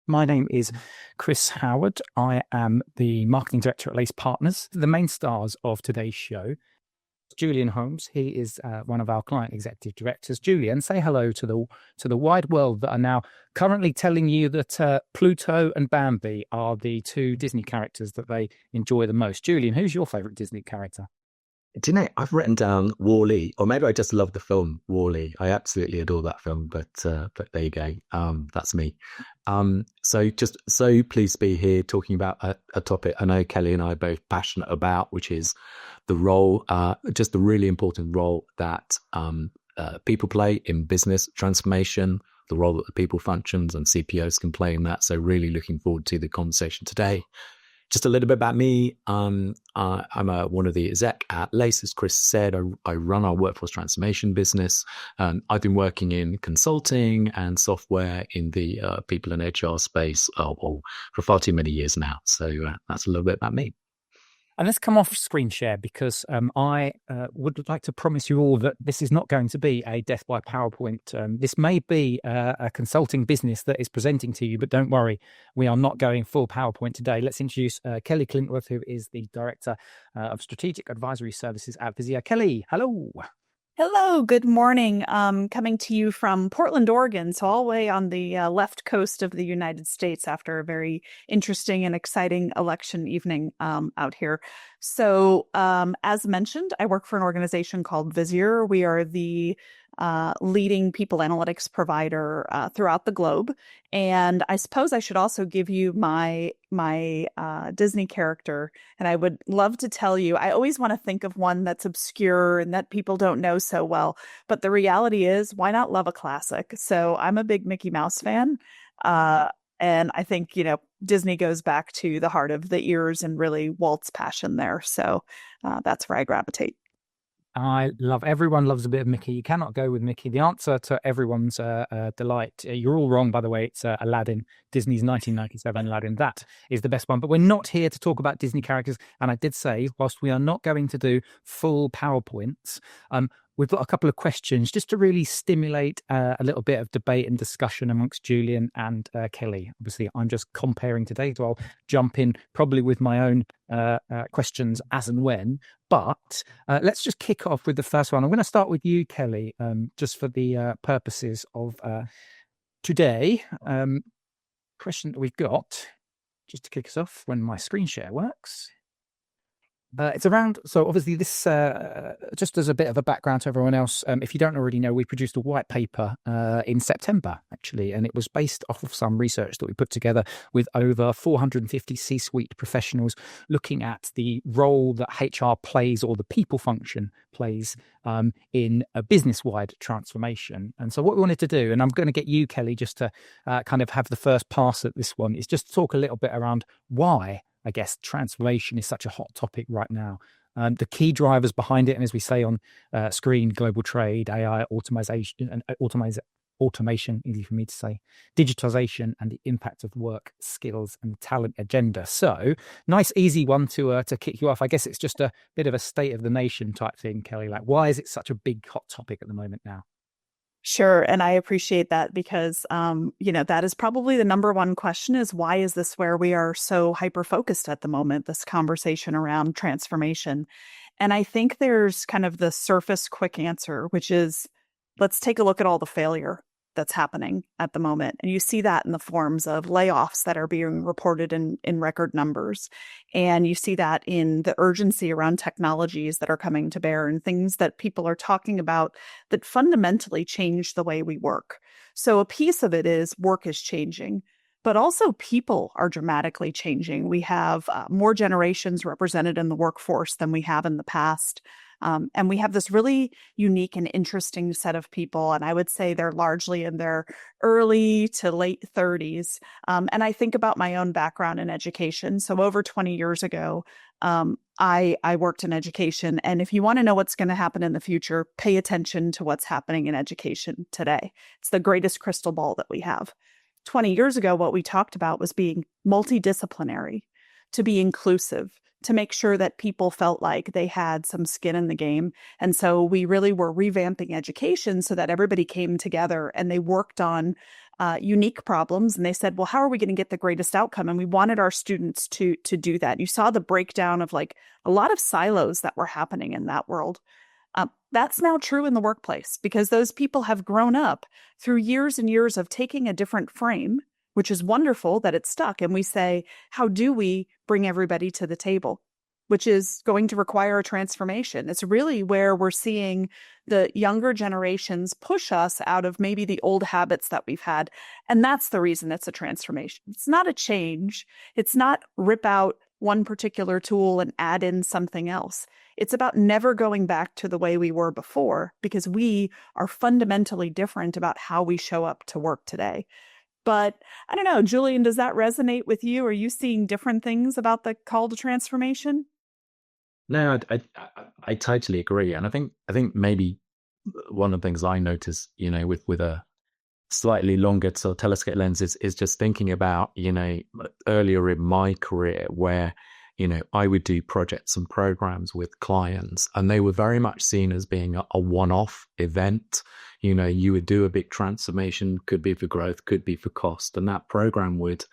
My name is Chris Howard. I am the marketing director at Lace Partners. The main stars of today's show, Hulian Holmes. He is one of our client executive directors. Julian, say hello to the wide world that are now currently telling you that Pluto and Bambi are the two Disney characters that they enjoy the most. Julian, who's your favourite Disney character? Do you know, I've written down Wall-E, or maybe I just love the film Wall-E. I absolutely adore that film, but there you go. That's me. So pleased to be here talking about a topic I know Kelli and I are both passionate about, which is the role, just the really important role that people play in business transformation, the role that the people functions and CPOs can play in that. So really looking forward to the conversation today. Just a little bit about me. I'm one of the exec at Lace, as Chris said. I run our workforce transformation business. I've been working in consulting and software in the people and HR space for far too many years now. So that's a little bit about me. And let's come off screen share because I would like to promise you all that this is not going to be a death by PowerPoint. This may be a consulting business that is presenting to you, but don't worry, we are not going full PowerPoint today. Let's introduce Kelli Klindtworth, who is the Director of Strategic Advisory Services at Visier. Kelli, hello. Hello, good morning. Coming to you from Portland, Oregon, so all the way on the left coast of the United States after a very interesting and exciting election evening out here. So as mentioned, I work for an organization called Visier. We are the leading people analytics provider throughout the globe. And I suppose I should also give you my Disney character. And I would love to tell you, I always want to think of one that's obscure and that people don't know so well. But the reality is, why not love a classic? So I'm a big Mickey Mouse fan. And I think, Disney goes back to the heart of the ears and really Walt's passion there. So that's where I gravitate. Everyone loves a bit of Mickey. You cannot go with Mickey. The answer to everyone's delight, you're all wrong, by the way. It's Aladdin, Disney's 1997 Aladdin. That is the best one. But we're not here to talk about Disney characters. And I did say, whilst we are not going to do full PowerPoints, we've got a couple of questions just to really stimulate a little bit of debate and discussion amongst Julian and Kelli. Obviously, I'm just comparing today, so I'll jump in probably with my own questions as and when. But let's just kick off with the first one. I'm going to start with you, Kelli, just for the purposes of today. Question that we've got, just to kick us off when my screen share works. It's around, so obviously this, just as a bit of a background to everyone else, if you don't already know, we produced a white paper in September, actually, and it was based off of some research that we put together with over 450 C-suite professionals looking at the role that HR plays or the people function plays in a business-wide transformation. And so what we wanted to do, and I'm going to get you, Kelli, just to kind of have the first pass at this one, is just talk a little bit around why I guess transformation is such a hot topic right now. The key drivers behind it, and as we say on screen, global trade, AI, automation, easy for me to say, digitization, and the impact of work, skills, and talent agenda. So, nice, easy one to kick you off. I guess it's just a bit of a state of the nation type thing, Kelli. Like, why is it such a big hot topic at the moment now? Sure. And I appreciate that because, that is probably the number one question is why is this where we are so hyper-focused at the moment, this conversation around transformation? And I think there's kind of the surface quick answer, which is let's take a look at all the failure that's happening at the moment. And you see that in the forms of layoffs that are being reported in record numbers. And you see that in the urgency around technologies that are coming to bear and things that people are talking about that fundamentally change the way we work. So a piece of it is work is changing, but also people are dramatically changing. We have more generations represented in the workforce than we have in the past. And we have this really unique and interesting set of people. And I would say they're largely in their early to late 30s. And I think about my own background in education. So over 20 years ago, I worked in education. And if you want to know what's going to happen in the future, pay attention to what's happening in education today. It's the greatest crystal ball that we have. 20 years ago, what we talked about was being multidisciplinary. to be inclusive, to make sure that people felt like they had some skin in the game. And so we really were revamping education so that everybody came together and they worked on unique problems. And they said, well, how are we going to get the greatest outcome? And we wanted our students to do that. You saw the breakdown of like a lot of silos that were happening in that world. That's now true in the workplace because those people have grown up through years and years of taking a different frame, which is wonderful that it's stuck. And we say, how do we bring everybody to the table, which is going to require a transformation. It's really where we're seeing the younger generations push us out of maybe the old habits that we've had. And that's the reason it's a transformation. It's not a change. It's not rip out one particular tool and add in something else. It's about never going back to the way we were before because we are fundamentally different about how we show up to work today. But I don't know, Julian, does that resonate with you? Are you seeing different things about the call to transformation? No, I totally agree, and I think maybe one of the things I notice, with a slightly longer sort of telescope lens is just thinking about, earlier in my career where, I would do projects and programs with clients and they were very much seen as being a one-off event. You would do a big transformation, could be for growth, could be for cost. And that program would,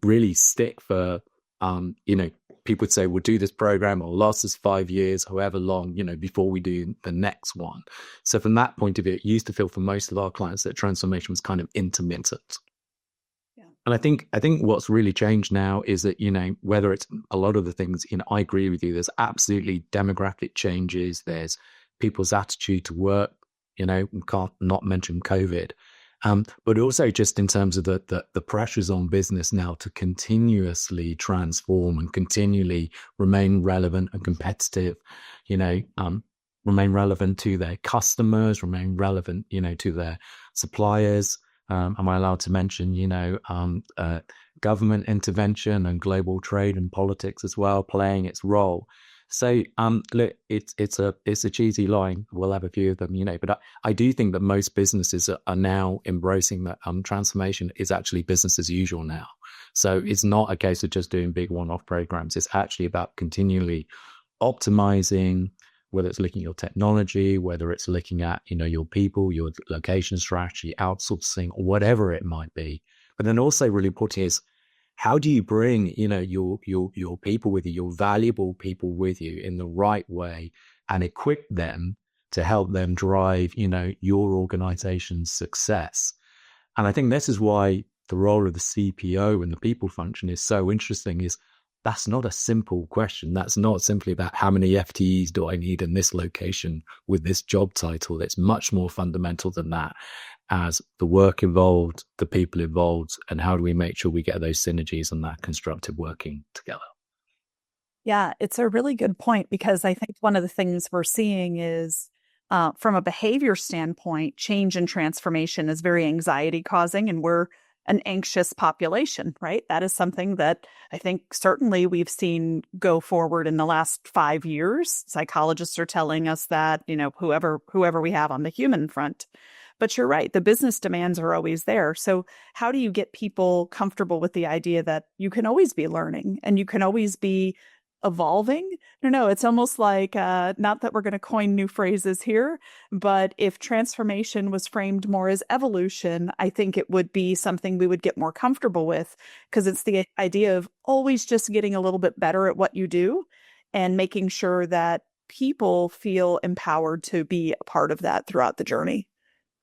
really stick for, people would say, we'll do this program, it'll last us 5 years, however long, before we do the next one. So from that point of view, it used to feel for most of our clients that transformation was kind of intermittent. Yeah. And I think what's really changed now is that, whether it's a lot of the things, I agree with you, there's absolutely demographic changes, there's people's attitude to work, we can't not mention COVID. But also just in terms of the pressures on business now to continuously transform and continually remain relevant and competitive, remain relevant to their customers, remain relevant, to their suppliers. Am I allowed to mention, government intervention and global trade and politics as well playing its role? So, look, it's a cheesy line. We'll have a few of them, but I do think that most businesses are now embracing that transformation is actually business as usual now. So it's not a case of just doing big one-off programs. It's actually about continually optimizing, whether it's looking at your technology, whether it's looking at, your people, your location strategy, outsourcing, or whatever it might be. But then also really important is, how do you bring, your people with you, your valuable people with you in the right way and equip them to help them drive, your organization's success? And I think this is why the role of the CPO and the people function is so interesting, is that's not a simple question. That's not simply about how many FTEs do I need in this location with this job title. It's much more fundamental than that. As the work evolved, the people evolved, and how do we make sure we get those synergies and that constructive working together? Yeah, it's a really good point because I think one of the things we're seeing is from a behavior standpoint, change and transformation is very anxiety causing, and we're an anxious population, right? That is something that I think certainly we've seen go forward in the last 5 years. Psychologists are telling us that, whoever we have on the human front. But you're right, the business demands are always there. So how do you get people comfortable with the idea that you can always be learning and you can always be evolving? I don't know. It's almost like, not that we're going to coin new phrases here, but if transformation was framed more as evolution, I think it would be something we would get more comfortable with because it's the idea of always just getting a little bit better at what you do and making sure that people feel empowered to be a part of that throughout the journey.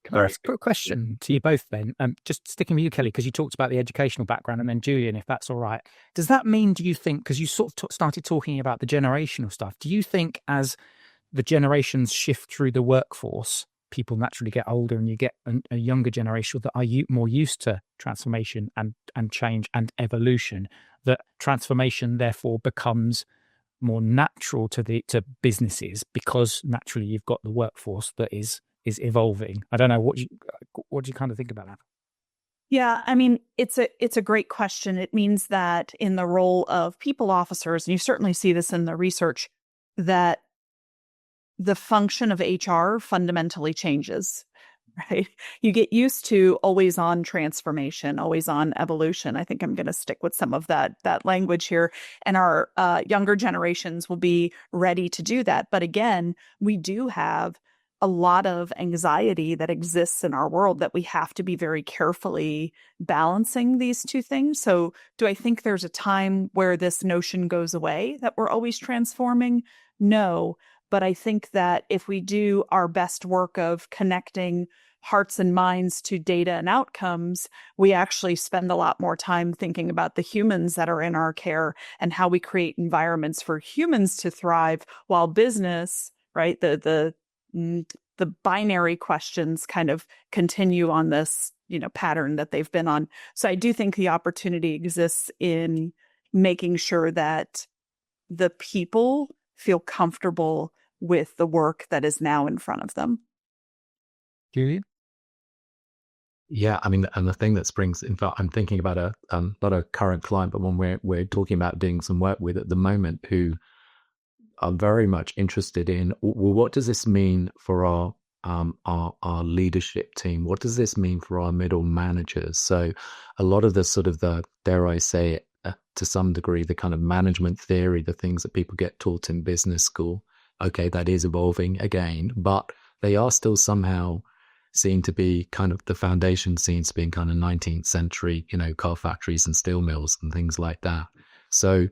Can I ask a question to you both then? Just sticking with you, Kelli, because you talked about the educational background, and then Julian, if that's all right. Does that mean, do you think, because you sort of started talking about the generational stuff, do you think as the generations shift through the workforce, people naturally get older and you get a younger generation that are more used to transformation and change and evolution, that transformation therefore becomes more natural to businesses because naturally you've got the workforce that is evolving? I don't know. What do you kind of think about that? Yeah, I mean, it's a great question. It means that in the role of people officers, and you certainly see this in the research, that the function of HR fundamentally changes. right? You get used to always on transformation, always on evolution. I think I'm going to stick with some of that language here, and our younger generations will be ready to do that. But again, we do have a lot of anxiety that exists in our world that we have to be very carefully balancing these two things. So do I think there's a time where this notion goes away that we're always transforming? No. But I think that if we do our best work of connecting hearts and minds to data and outcomes, we actually spend a lot more time thinking about the humans that are in our care and how we create environments for humans to thrive, while business, right, the binary questions kind of continue on this, pattern that they've been on. So I do think the opportunity exists in making sure that the people feel comfortable with the work that is now in front of them. Julian? Yeah, I mean, and the thing that springs, in fact, I'm thinking about not a current client, but one we're talking about doing some work with at the moment, who are very much interested in, well, what does this mean for our leadership team? What does this mean for our middle managers? So a lot of the sort of dare I say it, to some degree, the kind of management theory, the things that people get taught in business school, okay, that is evolving again, but they are still somehow seen to be kind of, the foundation seems to be in kind of 19th century, car factories and steel mills and things like that. So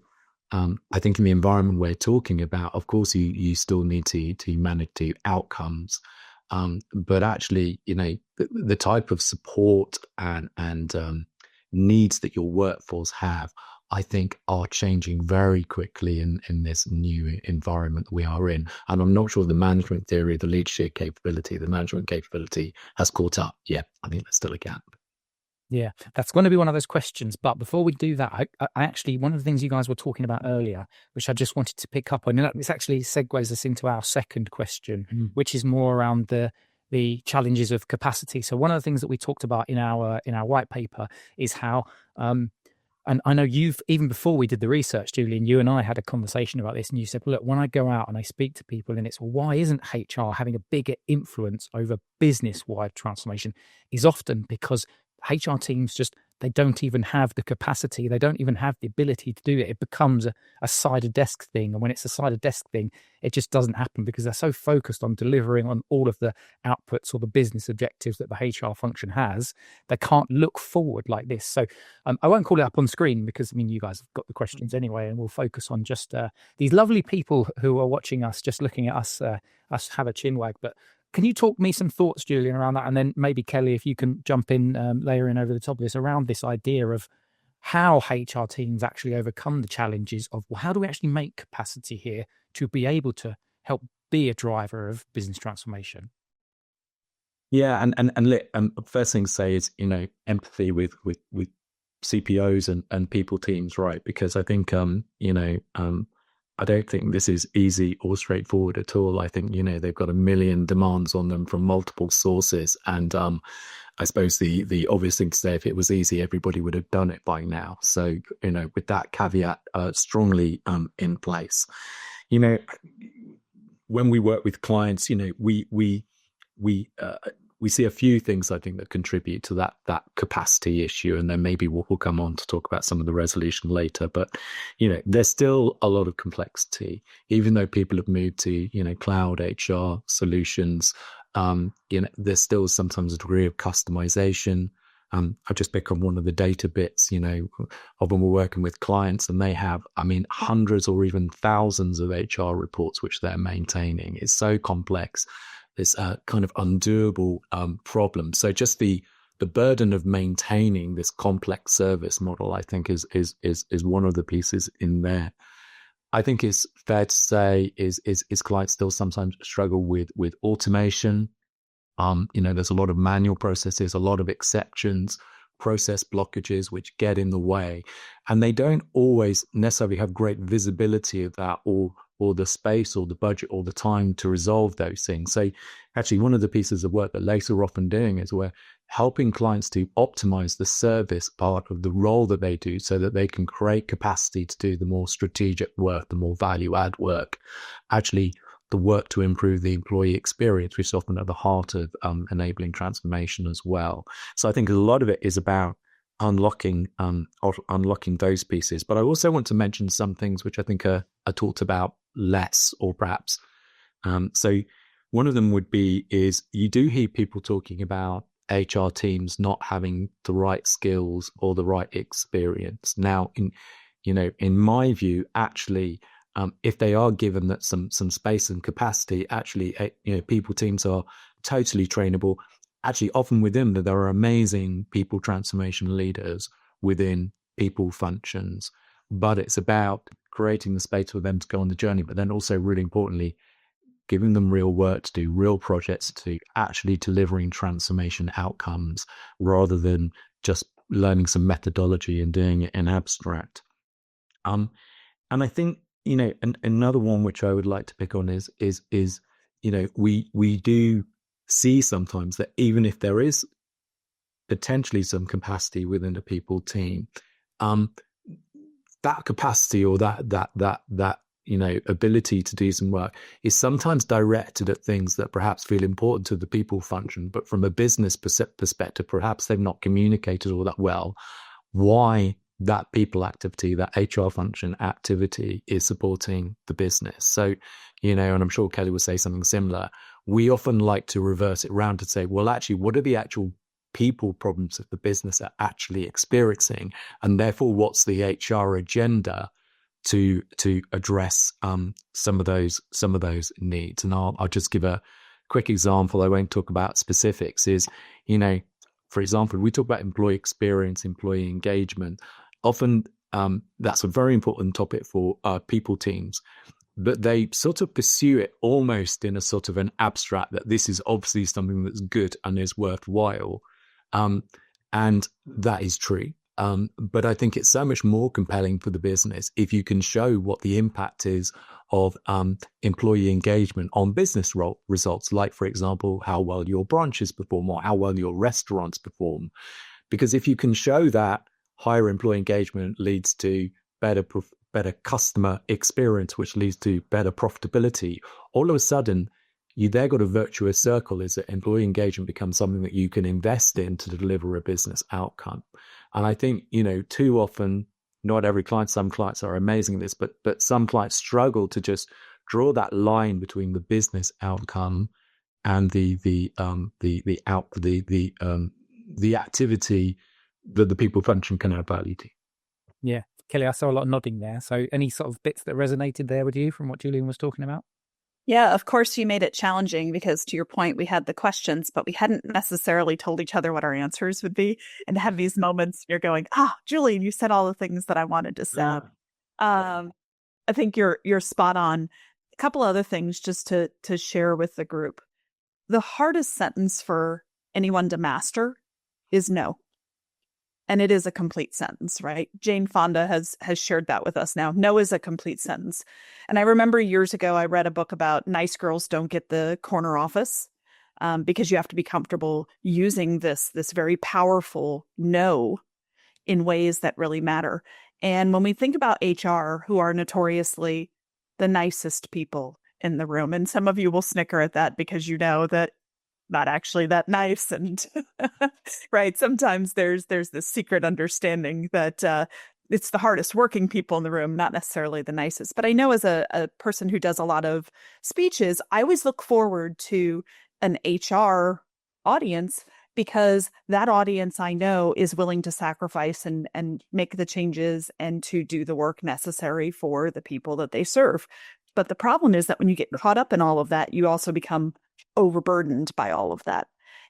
I think in the environment we're talking about, of course, you still need to manage the outcomes, but actually, the type of support and needs that your workforce have, I think, are changing very quickly in this new environment we are in. And I'm not sure the management theory, the leadership capability, the management capability has caught up yet. I think there's still a gap. Yeah, that's going to be one of those questions. But before we do that, I actually, one of the things you guys were talking about earlier, which I just wanted to pick up on, and this actually segues us into our second question, which is more around the challenges of capacity. So one of the things that we talked about in our white paper is how, and I know you've, even before we did the research, Julian, you and I had a conversation about this, and you said, well, look, when I go out and I speak to people and it's, well, why isn't HR having a bigger influence over business-wide transformation, is often because HR teams just, they don't even have the capacity. They don't even have the ability to do it. It becomes a side of desk thing. And when it's a side of desk thing, it just doesn't happen because they're so focused on delivering on all of the outputs or the business objectives that the HR function has. They can't look forward like this. So I won't call it up on screen because, I mean, you guys have got the questions anyway, and we'll focus on just these lovely people who are watching us, just looking at us have a chin wag. But can you talk me some thoughts, Julian, around that? And then maybe Kelli, if you can jump in, layer in over the top of this, around this idea of how HR teams actually overcome the challenges of, well, how do we actually make capacity here to be able to help be a driver of business transformation? Yeah, and first thing to say is, empathy with CPOs and people teams, right? Because I think, I don't think this is easy or straightforward at all. I think, they've got a million demands on them from multiple sources. And I suppose the obvious thing to say, if it was easy, everybody would have done it by now. So, with that caveat strongly in place, when we work with clients, we see a few things, I think, that contribute to that capacity issue, and then maybe we'll come on to talk about some of the resolution later. But there's still a lot of complexity, even though people have moved to cloud HR solutions. There's still sometimes a degree of customization. I'll just pick on one of the data bits, of when we're working with clients, and they have, hundreds or even thousands of HR reports which they're maintaining. It's so complex. This kind of undoable problem. So just the burden of maintaining this complex service model, I think, is one of the pieces in there. I think it's fair to say is clients still sometimes struggle with automation. There's a lot of manual processes, a lot of exceptions, process blockages which get in the way, and they don't always necessarily have great visibility of that, or the space or the budget or the time to resolve those things. So actually, one of the pieces of work that Lace are often doing is we're helping clients to optimize the service part of the role that they do, so that they can create capacity to do the more strategic work, the more value add work. Actually, the work to improve the employee experience, which is often at the heart of enabling transformation as well. So I think a lot of it is about unlocking those pieces. But I also want to mention some things which I think are talked about less, or perhaps. So one of them would be is you do hear people talking about HR teams not having the right skills or the right experience. Now, in my view, actually, if they are given that some space and capacity, actually, people teams are totally trainable. Actually, often within that, there are amazing people transformation leaders within people functions. But it's about creating the space for them to go on the journey, but then also, really importantly, giving them real work to do, real projects to do, actually delivering transformation outcomes rather than just learning some methodology and doing it in abstract. And I think, another one which I would like to pick on is we do see sometimes that even if there is potentially some capacity within a people team, that capacity or that ability to do some work is sometimes directed at things that perhaps feel important to the people function, but from a business perspective, perhaps they've not communicated all that well why that people activity, that HR function activity is supporting the business. So, and I'm sure Kelli will say something similar. We often like to reverse it around to say, well, actually, what are the actual people problems that the business are actually experiencing? And therefore, what's the HR agenda to address some of those needs? And I'll just give a quick example. I won't talk about specifics. Is, for example, we talk about employee experience, employee engagement. Often that's a very important topic for people teams, but they sort of pursue it almost in a sort of an abstract that this is obviously something that's good and is worthwhile. And that is true. But I think it's so much more compelling for the business if you can show what the impact is of employee engagement on business results, like, for example, how well your branches perform or how well your restaurants perform. Because if you can show that higher employee engagement leads to better customer experience, which leads to better profitability, all of a sudden, you there got a virtuous circle, is that employee engagement becomes something that you can invest in to deliver a business outcome. And I think, too often, not every client, some clients are amazing at this, but some clients struggle to just draw that line between the business outcome and the activity that the people function can add value to. Yeah. Kelli, I saw a lot of nodding there. So any sort of bits that resonated there with you from what Julian was talking about? Yeah, of course, you made it challenging because, to your point, we had the questions, but we hadn't necessarily told each other what our answers would be. And to have these moments, you're going, Julian, you said all the things that I wanted to say. Yeah. I think you're spot on. A couple other things just to share with the group. The hardest sentence for anyone to master is no. And it is a complete sentence, right? Jane Fonda has shared that with us now. No is a complete sentence. And I remember years ago, I read a book about nice girls don't get the corner office because you have to be comfortable using this very powerful no in ways that really matter. And when we think about HR, who are notoriously the nicest people in the room, and some of you will snicker at that because you know that not actually that nice. And right. Sometimes there's this secret understanding that it's the hardest working people in the room, not necessarily the nicest. But I know as a person who does a lot of speeches, I always look forward to an HR audience because that audience I know is willing to sacrifice and make the changes and to do the work necessary for the people that they serve. But the problem is that when you get caught up in all of that, you also become overburdened by all of that.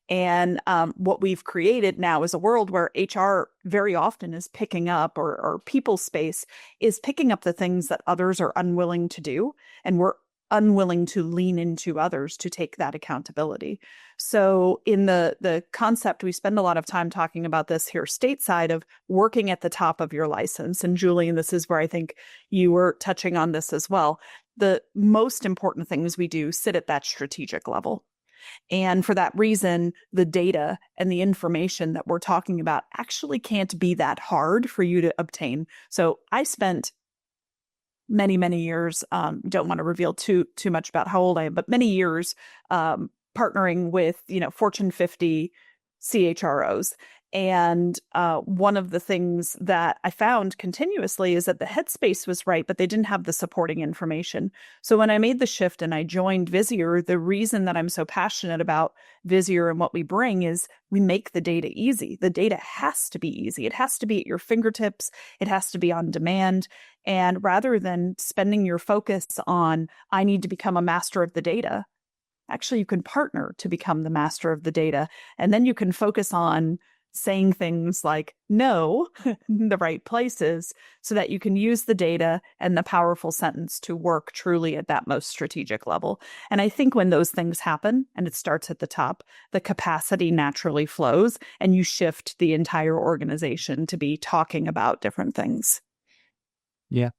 And what we've created now is a world where HR very often is picking up, or people space is picking up the things that others are unwilling to do. And we're unwilling to lean into others to take that accountability. So in the concept, we spend a lot of time talking about this here stateside of working at the top of your license. And Julian, this is where I think you were touching on this as well. The most important things we do sit at that strategic level. And for that reason, the data and the information that we're talking about actually can't be that hard for you to obtain. So I spent many, many years. Don't want to reveal too much about how old I am, but many years partnering with, Fortune 50 CHROs. And one of the things that I found continuously is that the headspace was right, but they didn't have the supporting information. So when I made the shift and I joined Visier, the reason that I'm so passionate about Visier and what we bring is we make the data easy. The data has to be easy. It has to be at your fingertips. It has to be on demand. And rather than spending your focus on, I need to become a master of the data, actually, you can partner to become the master of the data. And then you can focus on saying things like no in the right places so that you can use the data and the powerful sentence to work truly at that most strategic level. And I think when those things happen and it starts at the top, the capacity naturally flows and you shift the entire organization to be talking about different things. Yeah,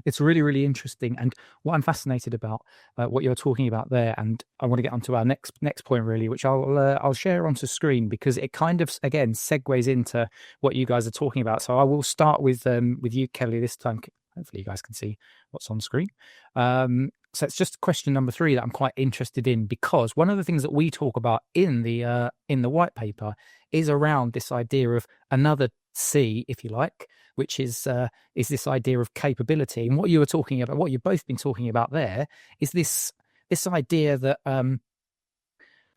it's really, really interesting. And what I'm fascinated about, what you're talking about there, and I want to get onto our next point really, which I'll share onto screen because it kind of, again, segues into what you guys are talking about. So I will start with you, Kelli, this time. Hopefully you guys can see what's on screen. So it's just question number 3 that I'm quite interested in, because one of the things that we talk about in the white paper is around this idea of another C, if you like, which is this idea of capability. And what you were talking about, what you've both been talking about there, is this idea that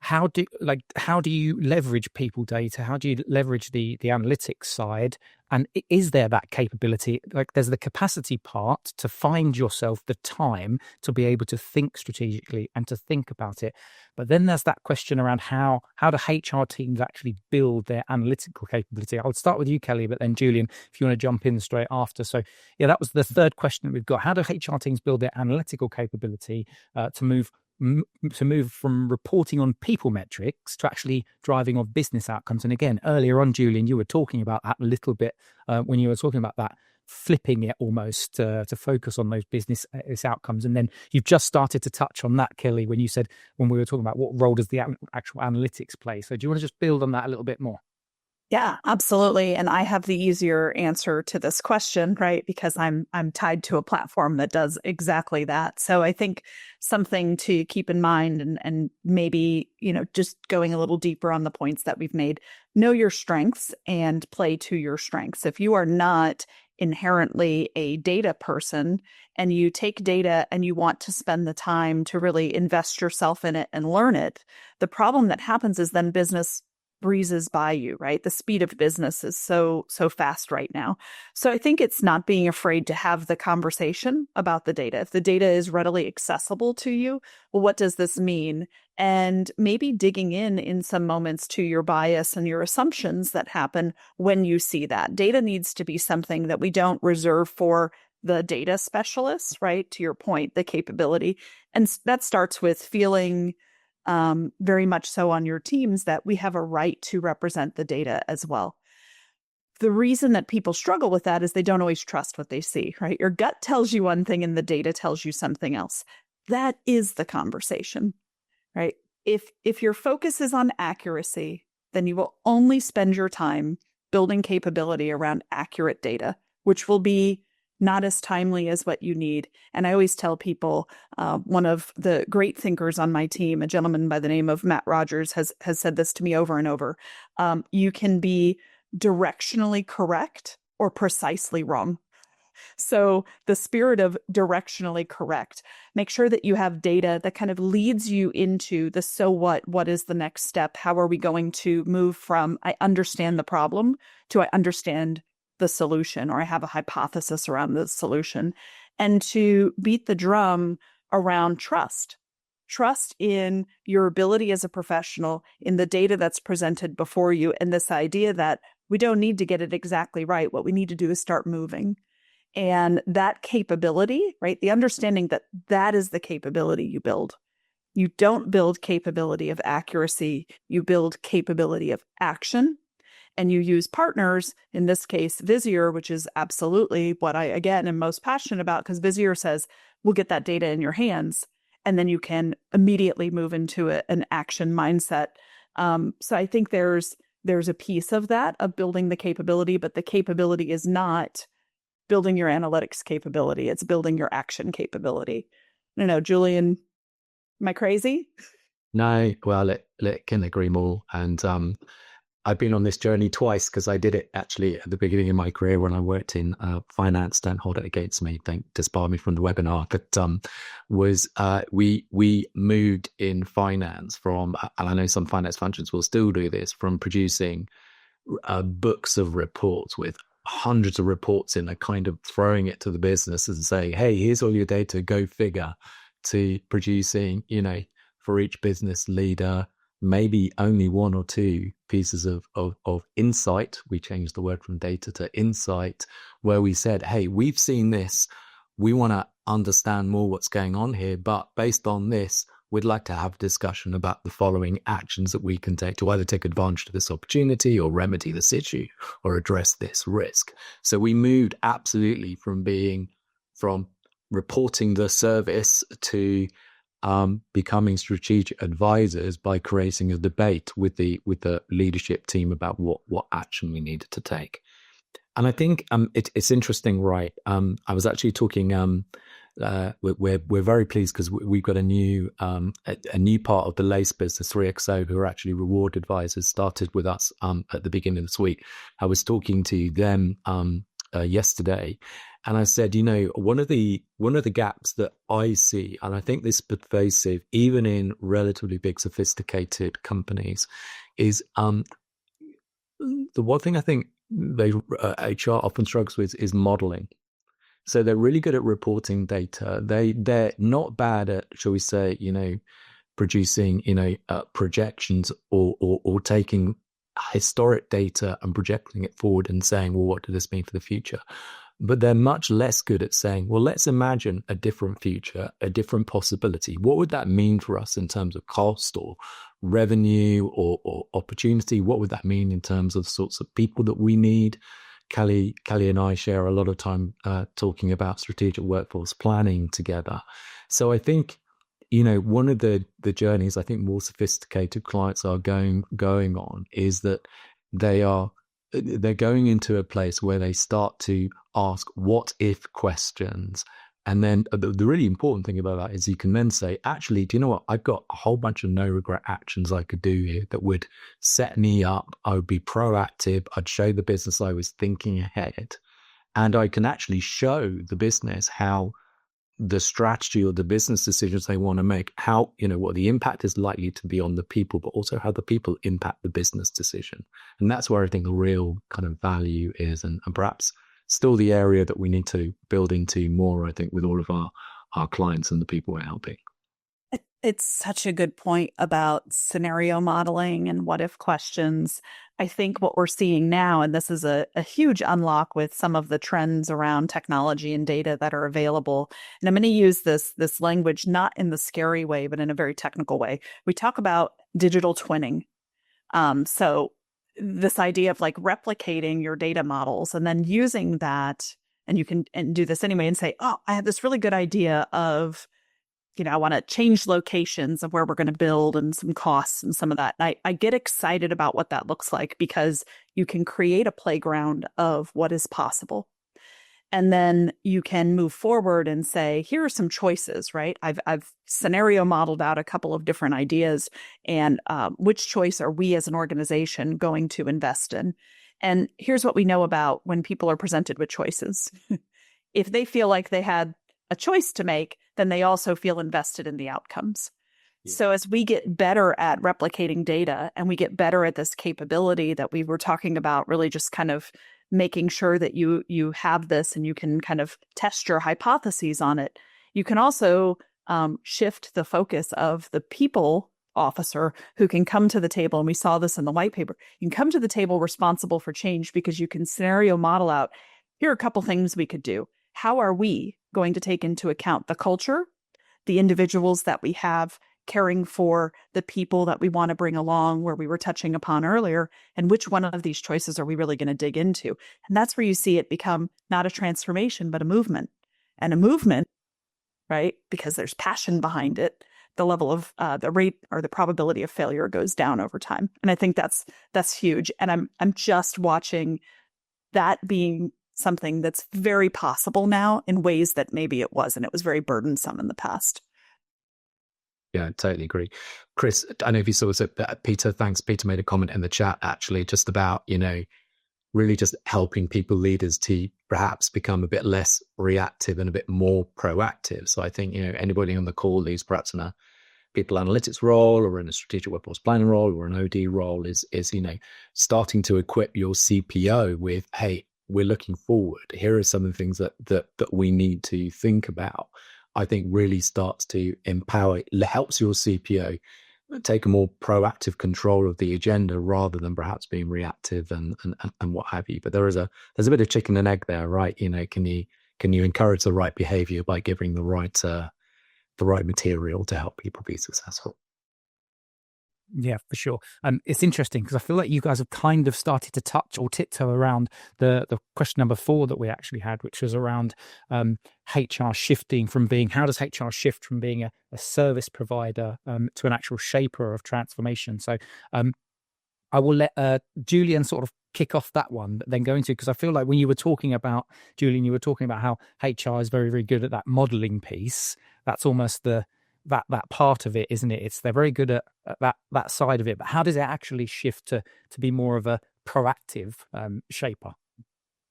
how do you leverage people data? How do you leverage the analytics side? And is there that capability? Like, there's the capacity part to find yourself the time to be able to think strategically and to think about it. But then there's that question around how do HR teams actually build their analytical capability? I'll start with you, Kelli, but then Julian, if you want to jump in straight after. So yeah, that was the third question that we've got. How do HR teams build their analytical capability to move from reporting on people metrics to actually driving on business outcomes? And again, earlier on, Julian, you were talking about that a little bit when you were talking about that, flipping it almost to focus on those business outcomes. And then you've just started to touch on that, Kelli, when we were talking about what role does the actual analytics play. So do you want to just build on that a little bit more? Yeah, absolutely. And I have the easier answer to this question, right? Because I'm tied to a platform that does exactly that. So I think something to keep in mind and maybe, just going a little deeper on the points that we've made, know your strengths and play to your strengths. If you are not inherently a data person and you take data and you want to spend the time to really invest yourself in it and learn it, the problem that happens is then business breezes by you, right? The speed of business is so fast right now. So I think it's not being afraid to have the conversation about the data. If the data is readily accessible to you, well, what does this mean? And maybe digging in some moments to your bias and your assumptions that happen when you see that. Data needs to be something that we don't reserve for the data specialists, right? To your point, the capability. And that starts with feeling very much so on your teams that we have a right to represent the data as well. The reason that people struggle with that is they don't always trust what they see, right? Your gut tells you one thing and the data tells you something else. That is the conversation, right? If your focus is on accuracy, then you will only spend your time building capability around accurate data, which will be not as timely as what you need. And I always tell people, one of the great thinkers on my team, a gentleman by the name of Matt Rogers, has said this to me over and over. You can be directionally correct or precisely wrong. So the spirit of directionally correct, make sure that you have data that kind of leads you into the so what is the next step? How are we going to move from I understand the problem to I understand the solution, or I have a hypothesis around the solution, and to beat the drum around trust in your ability as a professional, in the data that's presented before you, and this idea that we don't need to get it exactly right. What we need to do is start moving. And that capability, right? The understanding that that is the capability you build. You don't build capability of accuracy. You build capability of action. And you use partners, in this case, Visier, which is absolutely what I, again, am most passionate about, because Visier says, we'll get that data in your hands, and then you can immediately move into an action mindset. So I think there's a piece of that, of building the capability, but the capability is not building your analytics capability. It's building your action capability. I don't know, Julian, am I crazy? No, well, can agree more. And I've been on this journey twice because I did it actually at the beginning of my career when I worked in finance. Don't hold it against me. Don't disbar me from the webinar. But we moved in finance from, and I know some finance functions will still do this, from producing books of reports with hundreds of reports in, a kind of throwing it to the business and saying, hey, here's all your data, go figure, to producing, for each business leader, maybe only one or two pieces of insight. We changed the word from data to insight, where we said, hey, we've seen this. We want to understand more what's going on here. But based on this, we'd like to have a discussion about the following actions that we can take to either take advantage of this opportunity or remedy this issue or address this risk. So we moved absolutely from reporting the service to becoming strategic advisors by creating a debate with the leadership team about what action we needed to take. And I think it's interesting, right? I was actually talking. We're very pleased because we've got a new part of the Lace business, 3XO, who are actually reward advisors, started with us at the beginning of this week. I was talking to them yesterday, and I said, one of the gaps that I see, and I think this is pervasive even in relatively big, sophisticated companies, is the one thing I think HR often struggles with is modeling. So they're really good at reporting data. They're not bad at, shall we say, producing, projections or taking historic data and projecting it forward and saying, well, what does this mean for the future? But they're much less good at saying, well, let's imagine a different future, a different possibility. What would that mean for us in terms of cost or revenue or opportunity? What would that mean in terms of the sorts of people that we need? Kelli and I share a lot of time talking about strategic workforce planning together. So I think, one of the journeys I think more sophisticated clients are going on is that they're going into a place where they start to ask what if questions. And then the really important thing about that is you can then say, actually, do you know what? I've got a whole bunch of no regret actions I could do here that would set me up. I would be proactive. I'd show the business I was thinking ahead. And I can actually show the business how the strategy or the business decisions they want to make, how, what the impact is likely to be on the people, but also how the people impact the business decision. And that's where I think the real kind of value is, and perhaps still the area that we need to build into more, I think, with all of our clients and the people we're helping. It's such a good point about scenario modeling and what if questions. I think what we're seeing now, and this is a huge unlock with some of the trends around technology and data that are available. And I'm going to use this language not in the scary way, but in a very technical way. We talk about digital twinning. So this idea of like replicating your data models and then using that, and you can do this anyway and say, oh, I have this really good idea of, I want to change locations of where we're going to build and some costs and some of that. And I get excited about what that looks like because you can create a playground of what is possible. And then you can move forward and say, here are some choices, right? I've scenario modeled out a couple of different ideas, and which choice are we as an organization going to invest in? And here's what we know about when people are presented with choices. If they feel like they had a choice to make, then they also feel invested in the outcomes. Yeah. So as we get better at replicating data and we get better at this capability that we were talking about, really just kind of making sure that you have this and you can kind of test your hypotheses on it, you can also shift the focus of the people officer who can come to the table. And we saw this in the white paper. You can come to the table responsible for change because you can scenario model out, here are a couple things we could do. How are we going to take into account the culture, the individuals that we have caring for the people that we want to bring along, where we were touching upon earlier, and which one of these choices are we really going to dig into? And that's where you see it become not a transformation, but a movement. And a movement, right, because there's passion behind it, the level of the rate or the probability of failure goes down over time. And I think that's huge. And I'm just watching that being something that's very possible now in ways that maybe it wasn't. It was very burdensome in the past. Yeah, I totally agree. Chris, I don't know if you saw that Peter, thanks. Peter made a comment in the chat actually just about, really just helping people, leaders, to perhaps become a bit less reactive and a bit more proactive. So I think, anybody on the call who's perhaps in a people analytics role or in a strategic workforce planning role or an OD role is starting to equip your CPO with, hey, we're looking forward. Here are some of the things that we need to think about. I think really starts to empower, helps your CPO take a more proactive control of the agenda rather than perhaps being reactive and what have you. But there's a bit of chicken and egg there, right? Can you encourage the right behavior by giving the right material to help people be successful? Yeah, for sure. It's interesting because I feel like you guys have kind of started to touch or tiptoe around the question number 4 that we actually had, which was around HR shifting from being, how does HR shift from being a service provider to an actual shaper of transformation? So I will let Julian sort of kick off that one, but then go into, because I feel like when you were talking about, Julian, you were talking about how HR is very, very good at that modeling piece. That's almost that part of it, isn't it? They're very good at that side of it, but how does it actually shift to be more of a proactive shaper?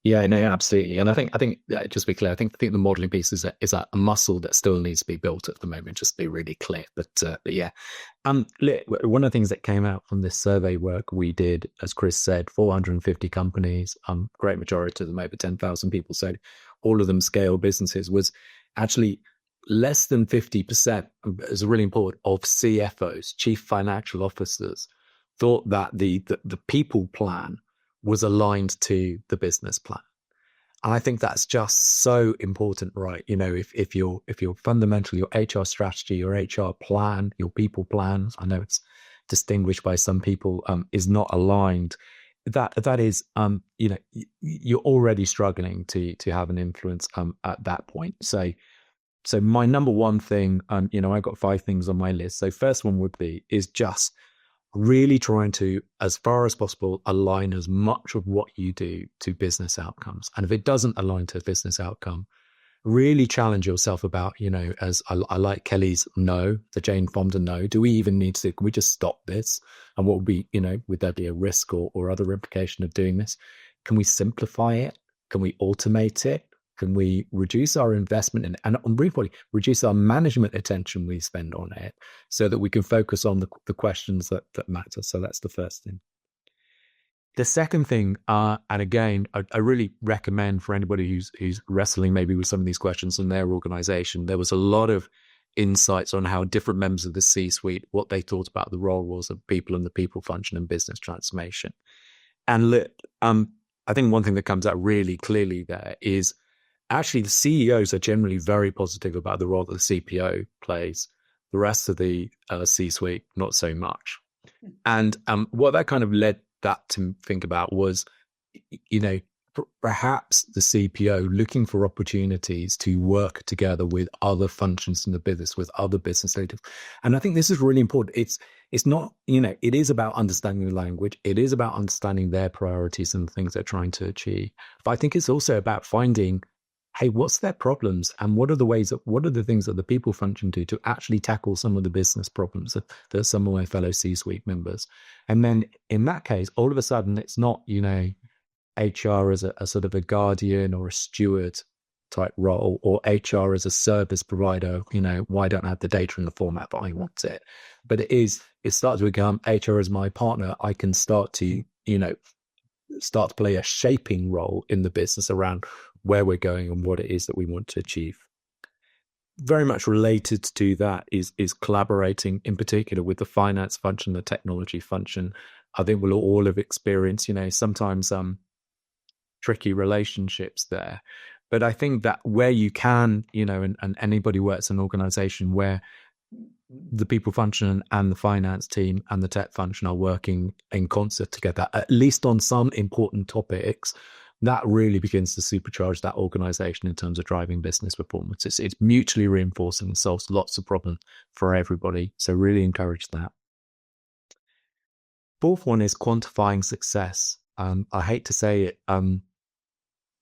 Yeah, no, absolutely. And I think just to be clear, I think the modeling piece is a muscle that still needs to be built at the moment, just to be really clear. But yeah, one of the things that came out from this survey work we did, as Chris said, 450 companies, great majority of them over 10,000 people, so all of them scale businesses, was actually less than 50%, is really important, of CFOs, chief financial officers, thought that the people plan was aligned to the business plan. And I think that's just so important, right? If you're fundamentally, your HR strategy, your HR plan, your people plan, I know it's distinguished by some people, is not aligned, that is, you're already struggling to have an influence at that point. So my number one thing, I've got 5 things on my list. So first one is just really trying to, as far as possible, align as much of what you do to business outcomes. And if it doesn't align to a business outcome, really challenge yourself about, as I like Kelly's no, the Jane Fonda no, do we even need to, can we just stop this? And what would be, would there be a risk or other implication of doing this? Can we simplify it? Can we automate it? Can we reduce our investment and briefly reduce our management attention we spend on it so that we can focus on the questions that matter? So that's the first thing. The second thing, and again, I really recommend for anybody who's wrestling maybe with some of these questions in their organization, there was a lot of insights on how different members of the C-suite, what they thought about the role was of people and the people function and business transformation. And I think one thing that comes out really clearly there is actually the CEOs are generally very positive about the role that the CPO plays. The rest of the C-suite, not so much. And what that kind of led that to think about was, perhaps the CPO looking for opportunities to work together with other functions in the business, with other business leaders. And I think this is really important. It's not, it is about understanding the language. It is about understanding their priorities and the things they're trying to achieve. But I think it's also about finding, hey, what's their problems and what are the things that the people function do to actually tackle some of the business problems that some of my fellow C-suite members. And then in that case, all of a sudden, it's not, HR as a sort of a guardian or a steward type role, or HR as a service provider, why don't I have the data in the format that I want it? But it starts to become HR as my partner. I can start to play a shaping role in the business around where we're going and what it is that we want to achieve. Very much related to that is collaborating, in particular with the finance function, the technology function. I think we'll all have experienced, sometimes tricky relationships there. But I think that where you can, and anybody works in an organization where the people function and the finance team and the tech function are working in concert together, at least on some important topics, that really begins to supercharge that organization in terms of driving business performance. It's mutually reinforcing and solves lots of problems for everybody. So really encourage that. Fourth one is quantifying success. I hate to say it,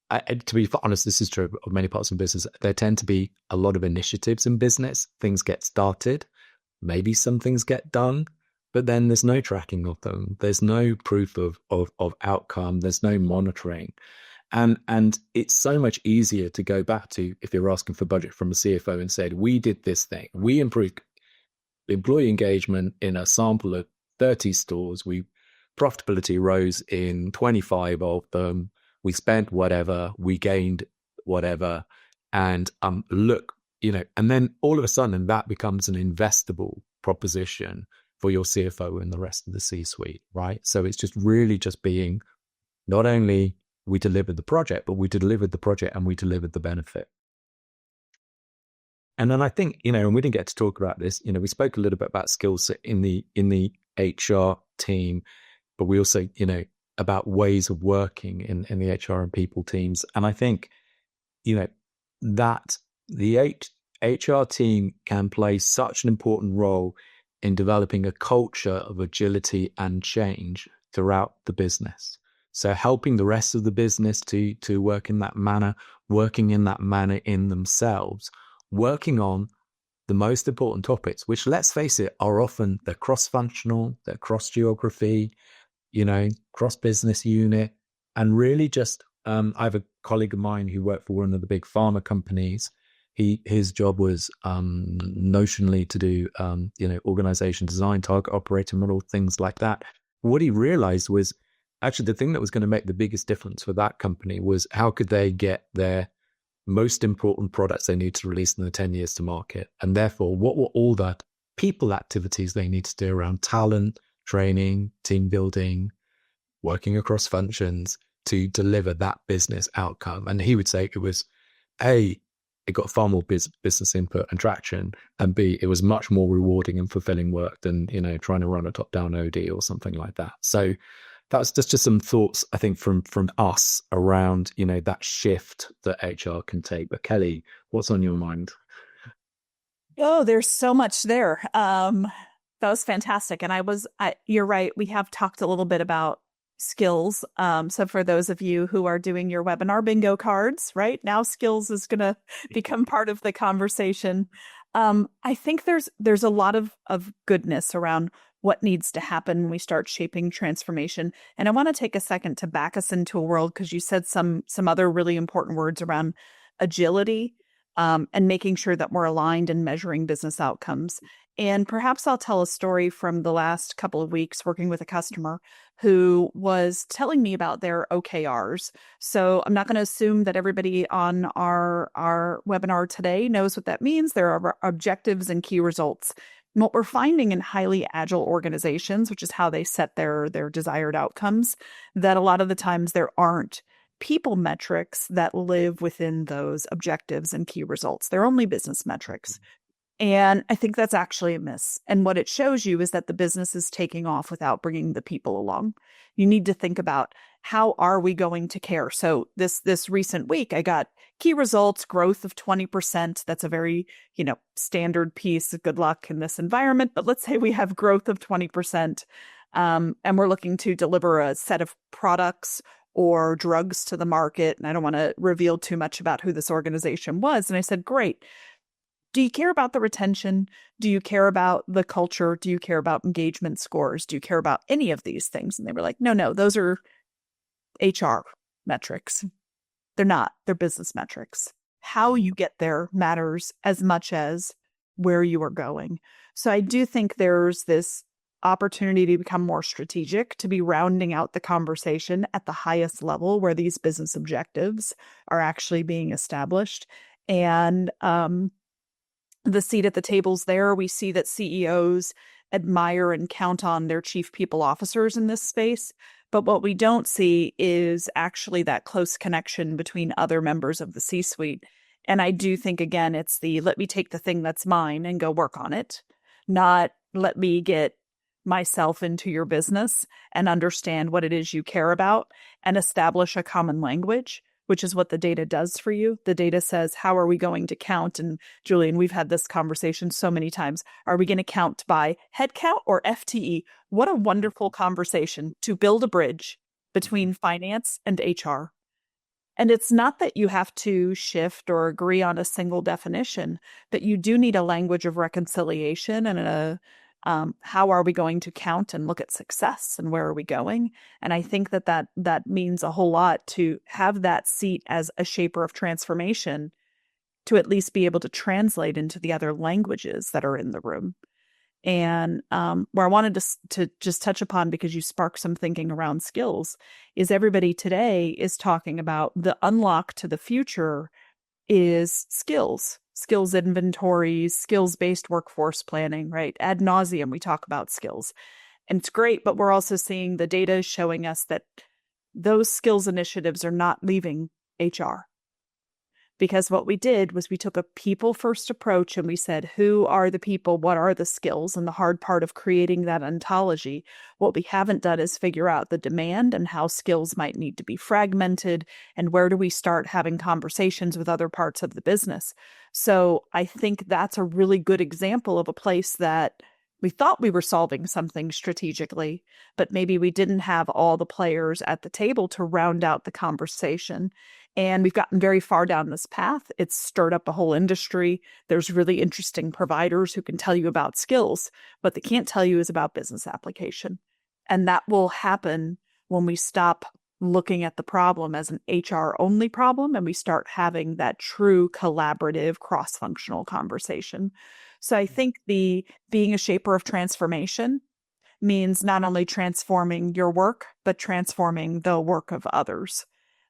to be honest, this is true of many parts of business. There tend to be a lot of initiatives in business. Things get started, maybe some things get done, but then there's no tracking of them. There's no proof of outcome. There's no monitoring. And it's so much easier to go back to, if you're asking for budget from a CFO and said, we did this thing, we improved employee engagement in a sample of 30 stores, profitability rose in 25 of them, we spent whatever, we gained whatever, and look, and then all of a sudden that becomes an investable proposition for your CFO and the rest of the C-suite, right? So it's just really just being, not only we delivered the project, but we delivered the project and we delivered the benefit. And then I think, and we didn't get to talk about this, we spoke a little bit about skills in the HR team, but we also, about ways of working in the HR and people teams. And I think, that the HR team can play such an important role in developing a culture of agility and change throughout the business. So helping the rest of the business to work in that manner, working in that manner in themselves, working on the most important topics, which, let's face it, are often they're cross-functional, they're cross-geography, cross-business unit, and really just, I have a colleague of mine who worked for one of the big pharma companies. His job was notionally to do, organization design, target operating model, things like that. What he realized was actually the thing that was going to make the biggest difference for that company was how could they get their most important products they need to release in the 10 years to market. And therefore, what were all the people activities they need to do around talent, training, team building, working across functions to deliver that business outcome. And he would say it was A, it got far more business input and traction, and B, it was much more rewarding and fulfilling work than, trying to run a top-down OD or something like that. So that's just some thoughts, I think, from us around, that shift that HR can take. But Kelli, what's on your mind? Oh, there's so much there. That was fantastic. And you're right. We have talked a little bit about skills. So for those of you who are doing your webinar bingo cards, right now, skills is going to become part of the conversation. I think there's a lot of goodness around what needs to happen when we start shaping transformation. And I want to take a second to back us into a world, because you said some other really important words around agility, and making sure that we're aligned and measuring business outcomes. And perhaps I'll tell a story from the last couple of weeks working with a customer who was telling me about their OKRs. So I'm not going to assume that everybody on our webinar today knows what that means. There are objectives and key results. And what we're finding in highly agile organizations, which is how they set their desired outcomes, that a lot of the times there aren't people metrics that live within those objectives and key results. They're only business metrics. And I think that's actually a miss. And what it shows you is that the business is taking off without bringing the people along. You need to think about, how are we going to care? So this recent week, I got key results, growth of 20%. That's a very, standard piece. Good luck in this environment. But let's say we have growth of 20%, and we're looking to deliver a set of products or drugs to the market. And I don't want to reveal too much about who this organization was. And I said, great. Do you care about the retention? Do you care about the culture? Do you care about engagement scores? Do you care about any of these things? And they were like, no, those are HR metrics. They're not. They're business metrics. How you get there matters as much as where you are going. So I do think there's this opportunity to become more strategic, to be rounding out the conversation at the highest level where these business objectives are actually being established. And the seat at the tables there, we see that CEOs admire and count on their chief people officers in this space. But what we don't see is actually that close connection between other members of the C-suite. And I do think, again, it's let me take the thing that's mine and go work on it, not let me get myself into your business and understand what it is you care about and establish a common language, which is what the data does for you. The data says, how are we going to count? And Julian, we've had this conversation so many times. Are we going to count by headcount or FTE? What a wonderful conversation to build a bridge between finance and HR. And it's not that you have to shift or agree on a single definition, but you do need a language of reconciliation and how are we going to count and look at success and where are we going? And I think that means a whole lot to have that seat as a shaper of transformation to at least be able to translate into the other languages that are in the room. And where I wanted to just touch upon, because you sparked some thinking around skills, is everybody today is talking about the unlock to the future is skills inventories, skills-based workforce planning, right? Ad nauseum, we talk about skills. And it's great, but we're also seeing the data showing us that those skills initiatives are not leaving HR. Because what we did was we took a people-first approach and we said, who are the people? What are the skills? And the hard part of creating that ontology, what we haven't done is figure out the demand and how skills might need to be fragmented and where do we start having conversations with other parts of the business. So I think that's a really good example of a place that we thought we were solving something strategically, but maybe we didn't have all the players at the table to round out the conversation. And we've gotten very far down this path. It's stirred up a whole industry. There's really interesting providers who can tell you about skills. What they can't tell you is about business application. And that will happen when we stop looking at the problem as an HR only problem and we start having that true collaborative cross-functional conversation. So I think being a shaper of transformation means not only transforming your work, but transforming the work of others.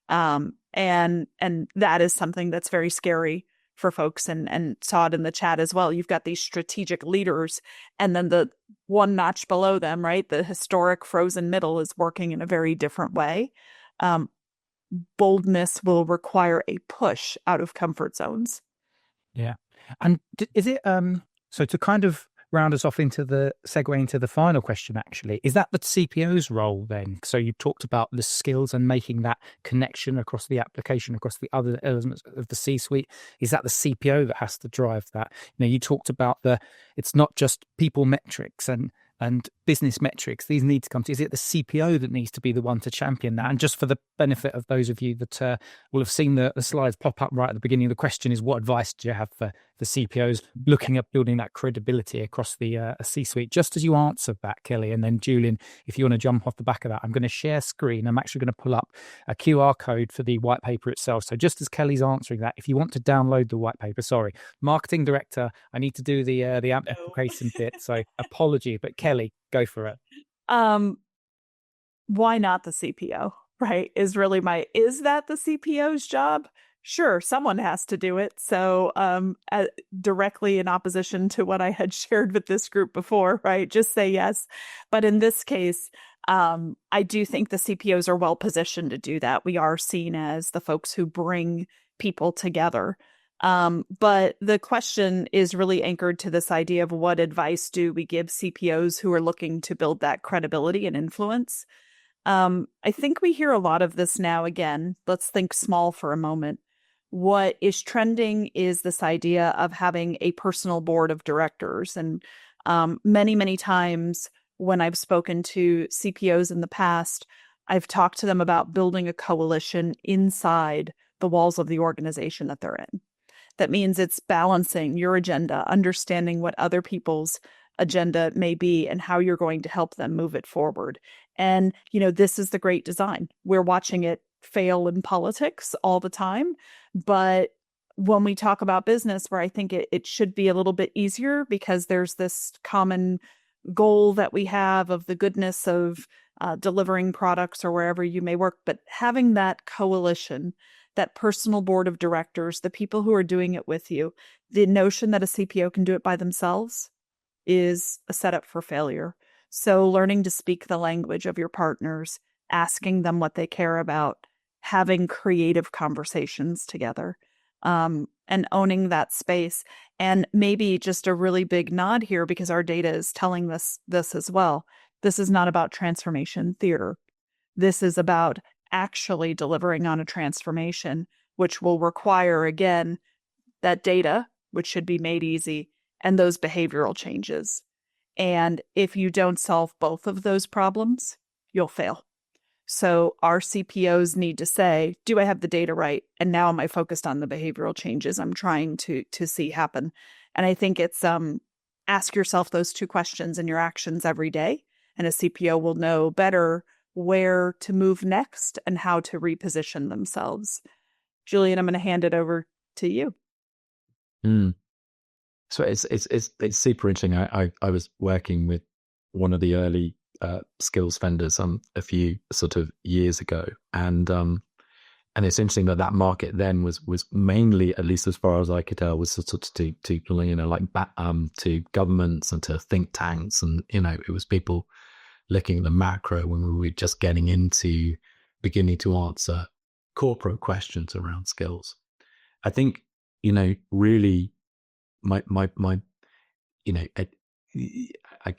And that is something that's very scary for folks, and saw it in the chat as well. You've got these strategic leaders and then the one notch below them, right? The historic frozen middle is working in a very different way. Boldness will require a push out of comfort zones. Yeah. And is it, so to kind of round us off into the segue into the final question, actually, is that the CPO's role then? So you talked about the skills and making that connection across the application, across the other elements of the C-suite. Is that the CPO that has to drive that? You talked about it's not just people metrics and business metrics. These need to come to, is it the CPO that needs to be the one to champion that? And just for the benefit of those of you that will have seen the slides pop up right at the beginning, the question is, what advice do you have for the CPOs looking at building that credibility across the C-suite? Just as you answered that, Kelli, and then Julian, if you want to jump off the back of that, I'm going to share screen. I'm actually going to pull up a QR code for the white paper itself. So just as Kelly's answering that, if you want to download the white paper, sorry, marketing director, I need to do the application bit. So apology, but Kelli, go for it. Why not the CPO, right? Is that the CPO's job? Sure, someone has to do it. So directly in opposition to what I had shared with this group before, right? Just say yes. But in this case, I do think the CPOs are well positioned to do that. We are seen as the folks who bring people together. But the question is really anchored to this idea of what advice do we give CPOs who are looking to build that credibility and influence? I think we hear a lot of this now. Again, let's think small for a moment. What is trending is this idea of having a personal board of directors. And many, many times when I've spoken to CPOs in the past, I've talked to them about building a coalition inside the walls of the organization that they're in. That means it's balancing your agenda, understanding what other people's agenda may be and how you're going to help them move it forward. And, this is the great design. We're watching it fail in politics all the time. But when we talk about business, where I think it should be a little bit easier because there's this common goal that we have of the goodness of delivering products or wherever you may work, but having that coalition, that personal board of directors, the people who are doing it with you, the notion that a CPO can do it by themselves is a setup for failure. So learning to speak the language of your partners, asking them what they care about, having creative conversations together, and owning that space. And maybe just a really big nod here, because our data is telling this as well. This is not about transformation theater. This is about actually delivering on a transformation, which will require, again, that data, which should be made easy, and those behavioral changes. And if you don't solve both of those problems, you'll fail. So our CPOs need to say, do I have the data right? And now am I focused on the behavioral changes I'm trying to see happen? And I think it's ask yourself those two questions in your actions every day, and a CPO will know better where to move next and how to reposition themselves. Julian, I'm going to hand it over to you. So it's super interesting. I was working with one of the early skills vendors a few sort of years ago, and it's interesting that market then was mainly, at least as far as I could tell, was sort of to to governments and to think tanks, and it was people looking at the macro when we were just beginning to answer corporate questions around skills. I think really my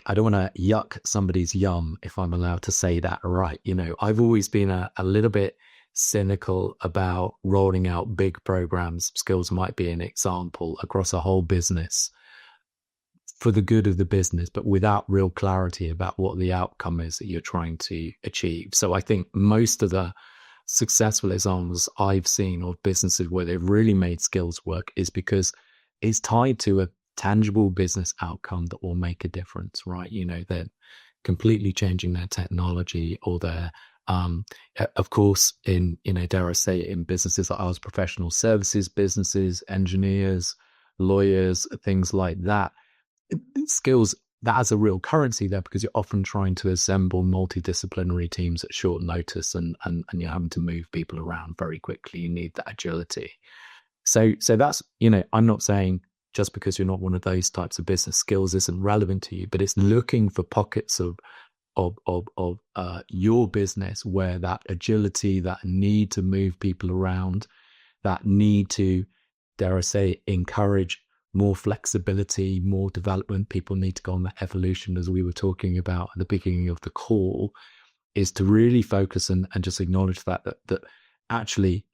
I don't want to yuck somebody's yum, if I'm allowed to say that, right? I've always been a little bit cynical about rolling out big programs. Skills might be an example across a whole business for the good of the business, but without real clarity about what the outcome is that you're trying to achieve. So I think most of the successful examples I've seen of businesses where they've really made skills work is because it's tied to a tangible business outcome that will make a difference, right? They're completely changing their technology, or they're, of course, in, dare I say it, in businesses like ours, professional services businesses, engineers, lawyers, things like that. Skills, that has a real currency there because you're often trying to assemble multidisciplinary teams at short notice, and you're having to move people around very quickly. You need that agility. So that's, I'm not saying just because you're not one of those types of business, skills isn't relevant to you, but it's looking for pockets of your business where that agility, that need to move people around, that need to, dare I say, encourage more flexibility, more development. People need to go on that evolution, as we were talking about at the beginning of the call, is to really focus and just acknowledge that actually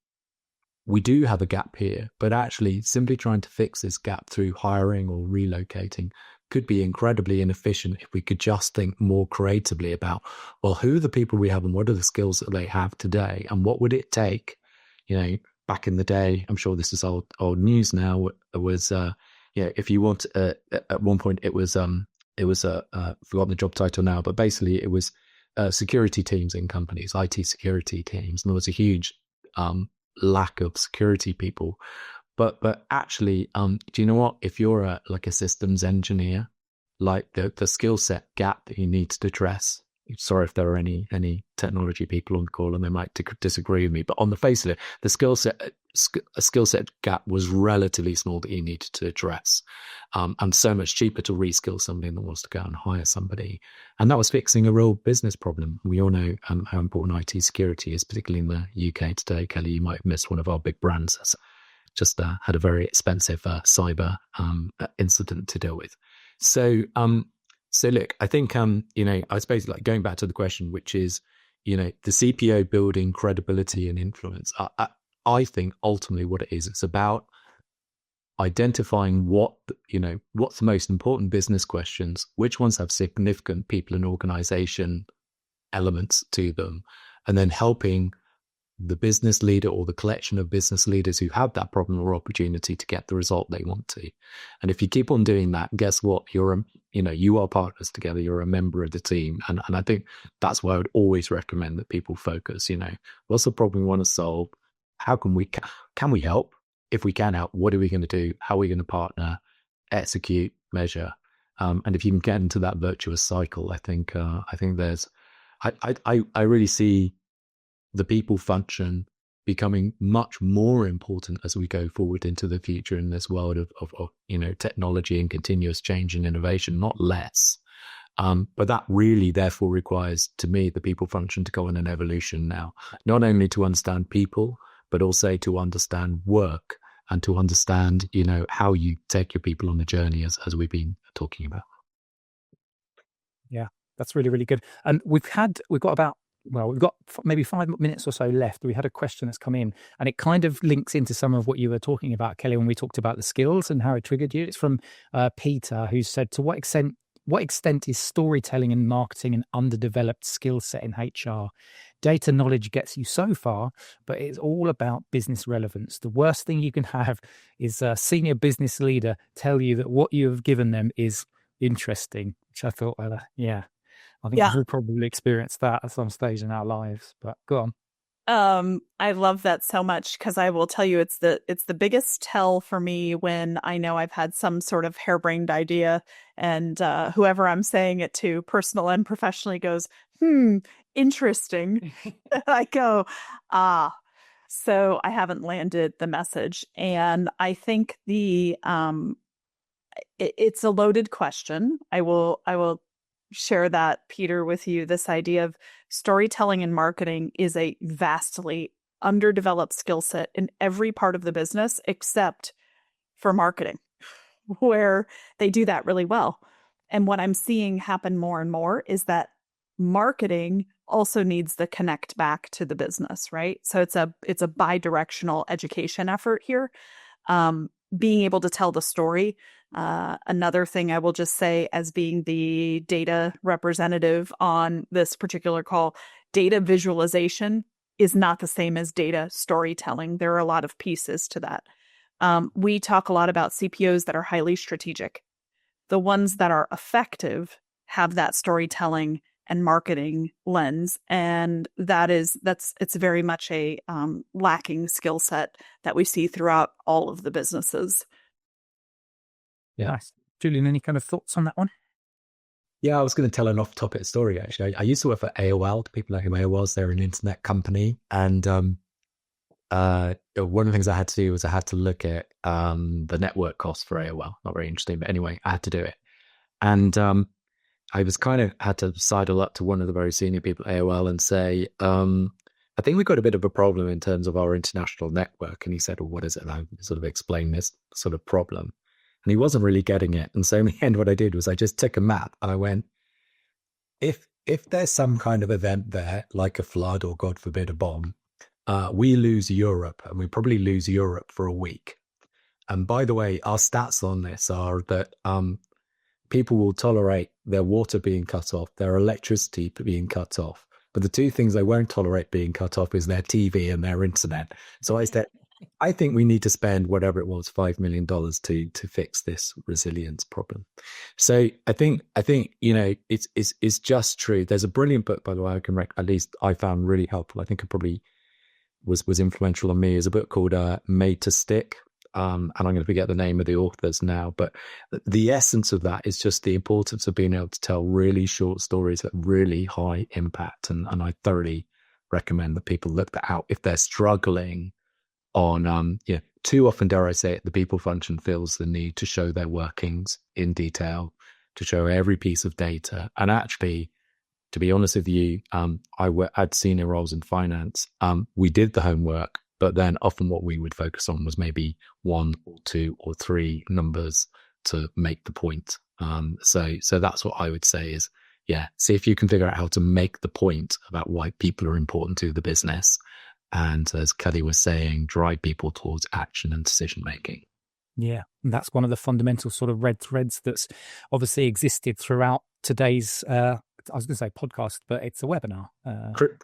we do have a gap here, but actually simply trying to fix this gap through hiring or relocating could be incredibly inefficient if we could just think more creatively about, well, who are the people we have and what are the skills that they have today, and what would it take? Back in the day, I'm sure this is old news now, it was if you want, at one point it was forgotten the job title now, but basically it was security teams in companies, IT security teams, and there was a huge lack of security people. But actually, do you know what? If you're a systems engineer, like the skill set gap that you need to address. Sorry if there are any technology people on the call and they might disagree with me, but on the face of it, the skill set gap was relatively small that you needed to address, and so much cheaper to reskill somebody than was to go and hire somebody, and that was fixing a real business problem. We all know how important IT security is, particularly in the UK today. Kelly, you might have missed one of our big brands that's just had a very expensive cyber incident to deal with. So look, I think, I suppose, like, going back to the question, which is, the CPO building credibility and influence. I think ultimately what it is, it's about identifying what's the most important business questions, which ones have significant people and organization elements to them, and then helping the business leader or the collection of business leaders who have that problem or opportunity to get the result they want to. And if you keep on doing that, guess what? You are partners together. You're a member of the team. And I think that's why I would always recommend that people focus, what's the problem we want to solve? How can we help? If we can help, what are we going to do? How are we going to partner, execute, measure? And if you can get into that virtuous cycle, I think there's, I really see the people function becoming much more important as we go forward into the future in this world of technology and continuous change and innovation, not less. But that really therefore requires, to me, the people function to go on an evolution now, not only to understand people, but also to understand work and to understand, how you take your people on the journey as we've been talking about. Yeah, that's really, really good. And we've got maybe 5 minutes or so left. We had a question that's come in, and it kind of links into some of what you were talking about, Kelly, when we talked about the skills and how it triggered you. It's from Peter, who said, to what extent what extent is storytelling and marketing an underdeveloped skill set in HR? Data knowledge gets you so far, but it's all about business relevance. The worst thing you can have is a senior business leader tell you that what you have given them is interesting, which I thought, I think we've all probably experienced that at some stage in our lives, but go on. I love that so much, because I will tell you it's the biggest tell for me when I know I've had some sort of harebrained idea, and whoever I'm saying it to, personal and professionally, goes, interesting. I go, so I haven't landed the message. And I think it's a loaded question. I will share that, Peter, with you. This idea of storytelling and marketing is a vastly underdeveloped skill set in every part of the business except for marketing, where they do that really well. And what I'm seeing happen more and more is that marketing also needs the connect back to the business, right? So it's a bi-directional education effort here. Being able to tell the story. Another thing I will just say, as being the data representative on this particular call, data visualization is not the same as data storytelling. There are a lot of pieces to that. We talk a lot about CPOs that are highly strategic. The ones that are effective have that storytelling and marketing lens, and it's very much a lacking skill set that we see throughout all of the businesses. Yeah. Nice. Julian, any kind of thoughts on that one? Yeah, I was going to tell an off-topic story, actually. I used to work for AOL. People know who AOL is. They're an internet company. And one of the things I had to do was I had to look at the network costs for AOL. Not very interesting, but anyway, I had to do it. And I was had to sidle up to one of the very senior people at AOL and say, I think we've got a bit of a problem in terms of our international network. And he said, well, what is it? And I sort of explained this sort of problem. And he wasn't really getting it. And so in the end, what I did was I just took a map and I went, if there's some kind of event there, like a flood or God forbid a bomb, we lose Europe, and we probably lose Europe for a week. And by the way, our stats on this are that people will tolerate their water being cut off, their electricity being cut off. But the two things they won't tolerate being cut off is their TV and their internet. So I said, I think we need to spend whatever it was, $5 million to fix this resilience problem. So I think it's just true. There's a brilliant book, by the way, I can at least I found really helpful. I think it probably was influential on me. Is a book called Made to Stick. And I'm going to forget the name of the authors now, but the essence of that is just the importance of being able to tell really short stories at really high impact. And I thoroughly recommend that people look that out if they're struggling on, too often, dare I say it, the people function feels the need to show their workings in detail, to show every piece of data. And actually, to be honest with you, I had senior roles in finance. We did the homework. But then often what we would focus on was maybe 1 or 2 or 3 numbers to make the point. So that's what I would say is, see if you can figure out how to make the point about why people are important to the business. And as Kelli was saying, drive people towards action and decision making. Yeah, and that's one of the fundamental sort of red threads that's obviously existed throughout today's I was going to say podcast, but it's a webinar.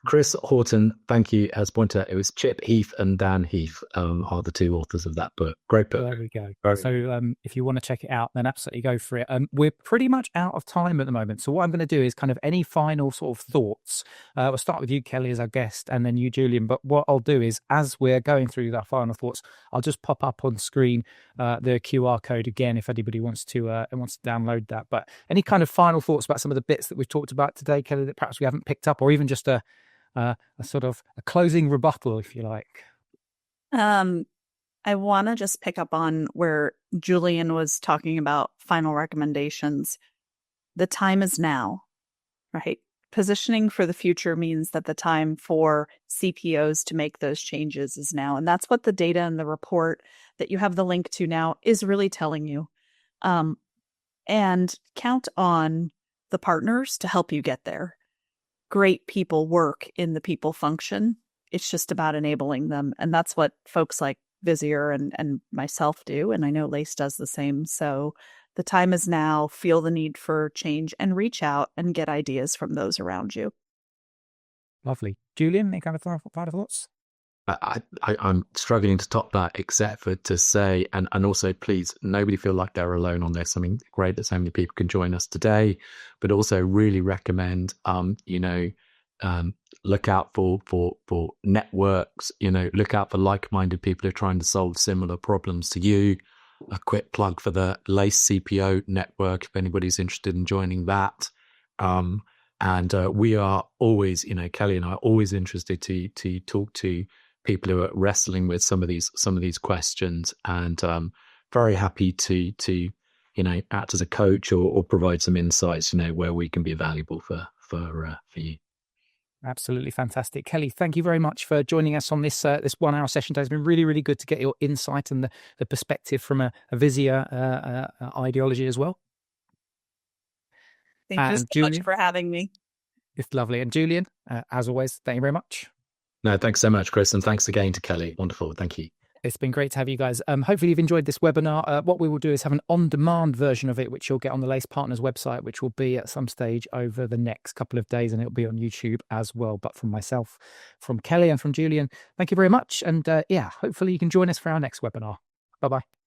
Chris Horton, thank you, has pointed out it was Chip Heath and Dan Heath are the 2 authors of that book. Great book. There we go. So if you want to check it out, then absolutely go for it. We're pretty much out of time at the moment. So what I'm going to do is kind of any final sort of thoughts. We'll start with you, Kelli, as our guest, and then you, Julian. But what I'll do is, as we're going through our final thoughts, I'll just pop up on screen the QR code again if anybody wants to download that. But any kind of final thoughts about some of the bits that we've talked about today, Kelli, that perhaps we haven't picked up, or even just a sort of a closing rebuttal, if you like? I want to just pick up on where Julian was talking about final recommendations. The time is now, right? Positioning for the future means that the time for CPOs to make those changes is now. And that's what the data and the report that you have the link to now is really telling you. And count on the partners to help you get there. Great people work in the people function. It's just about enabling them. And that's what folks like Visier and myself do. And I know Lace does the same. So The time is now. Feel the need for change and reach out and get ideas from those around you. Lovely. Julian, any kind of final thoughts? I'm struggling to top that, except for to say, and also please, nobody feel like they're alone on this. I mean, great that so many people can join us today, but also really recommend, look out for networks, look out for like-minded people who are trying to solve similar problems to you. A quick plug for the LACE CPO network, if anybody's interested in joining that. And we are always, Kelli and I are always interested to talk to people who are wrestling with some of these questions, and very happy to act as a coach or provide some insights, where we can be valuable for you. Absolutely fantastic. Kelli, thank you very much for joining us on this 1 hour session today. It's been really, really good to get your insight and the perspective from a Visier ideology as well. Thank you so much for having me. It's lovely. And Julian, as always, thank you very much. No, thanks so much, Chris. And thanks again to Kelli. Wonderful. Thank you. It's been great to have you guys. Hopefully you've enjoyed this webinar. What we will do is have an on-demand version of it, which you'll get on the LACE Partners website, which will be at some stage over the next couple of days, and it'll be on YouTube as well. But from myself, from Kelli, and from Julian, thank you very much. And hopefully you can join us for our next webinar. Bye-bye.